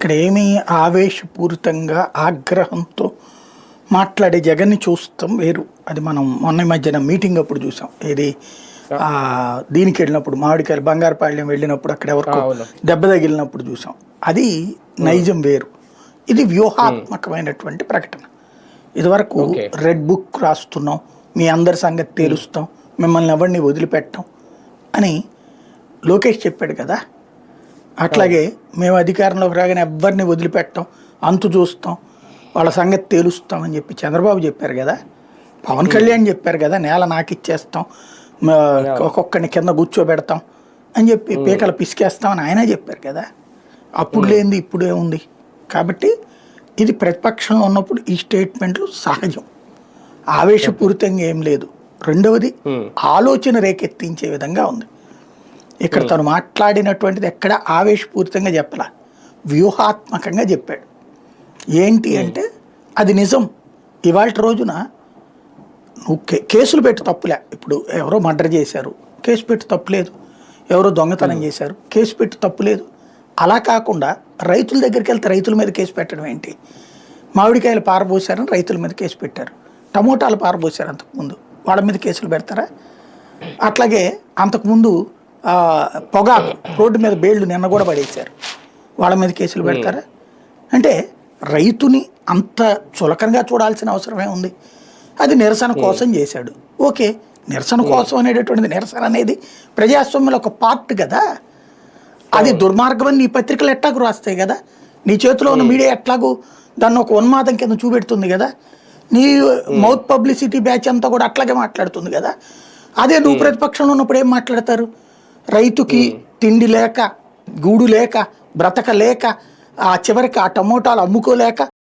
ఇక్కడేమీ ఆవేశపూరితంగా ఆగ్రహంతో మాట్లాడే జగన్ని చూస్తాం వేరు. అది మనం మొన్న మధ్యన మీటింగ్ అప్పుడు చూసాం. ఏది దీనికి వెళ్ళినప్పుడు మామిడికాయలు బంగారుపాళ్యం వెళ్ళినప్పుడు అక్కడ ఎవరికో దెబ్బ తగిలినప్పుడు చూసాం. అది నైజం వేరు. ఇది వ్యూహాత్మకమైనటువంటి ప్రకటన. ఇదివరకు రెడ్ బుక్ రాస్తున్నాం, మీ అందరి సంగతి తేలుస్తాం, మిమ్మల్ని ఎవరిని వదిలిపెట్టాం అని లోకేష్ చెప్పాడు కదా. అట్లాగే మేము అధికారంలోకి రాగానే ఎవరిని వదిలిపెట్టాం, అంతు చూస్తాం, వాళ్ళ సంగతి తేలుస్తామని చెప్పి చంద్రబాబు చెప్పారు కదా. పవన్ కళ్యాణ్ చెప్పారు కదా, నేల నాకు ఇచ్చేస్తాం, ఒక్కొక్కడిని కింద కూర్చోబెడతాం అని చెప్పి పీకలు పిసికేస్తామని ఆయన చెప్పారు కదా. అప్పుడు లేనిది ఇప్పుడే ఉంది. కాబట్టి ఇది ప్రతిపక్షంలో ఉన్నప్పుడు ఈ స్టేట్మెంట్లు సహజం, ఆవేశపూరితంగా ఏం లేదు. రెండవది ఆలోచన రేకెత్తించే విధంగా ఉంది. ఇక్కడ తను మాట్లాడినటువంటిది ఎక్కడ ఆవేశపూరితంగా చెప్పాల, వ్యూహాత్మకంగా చెప్పాడు. ఏంటి అంటే అది నిజం. ఇవాళ రోజున నువ్వు కేసులు పెట్టి తప్పులే. ఇప్పుడు ఎవరో మర్డర్ చేశారు, కేసు పెట్టి తప్పులేదు. ఎవరో దొంగతనం చేశారు, కేసు పెట్టి తప్పులేదు. అలా కాకుండా రైతుల దగ్గరికి వెళ్తే రైతుల మీద కేసు పెట్టడం ఏంటి? మామిడికాయలు పారబోసారని రైతుల మీద కేసు పెట్టారు, టమోటాలు పారబోసారు అంతకుముందు, వాళ్ళ మీద కేసులు పెడతారా? అట్లాగే అంతకుముందు పొగాకు రోడ్డు మీద బేళ్లు నిన్న కూడా పడేశారు, వాళ్ళ మీద కేసులు పెడతారా? అంటే రైతుని అంత చులకనగా చూడాల్సిన అవసరమే ఉంది. అది నిరసన కోసం చేశాడు, ఓకే. నిరసన కోసం అనేటటువంటిది, నిరసన అనేది ప్రజాస్వామ్యంలో ఒక పార్ట్ కదా. అది దుర్మార్గం అని నీ పత్రికలు ఎట్లాగూ రాస్తాయి కదా, నీ చేతిలో ఉన్న మీడియా ఎట్లాగూ దాన్ని ఒక ఉన్మాదం కింద చూపెడుతుంది కదా, నీ మౌత్ పబ్లిసిటీ బ్యాచ్ అంతా కూడా అట్లాగే మాట్లాడుతుంది కదా. అదే నువ్వు ప్రతిపక్షంలో ఉన్నప్పుడు ఏం మాట్లాడతారు? రైతుకి తిండి లేక, గూడు లేక, బ్రతక లేక, చివరికి ఆ టమోటాలు అమ్ముకోలేక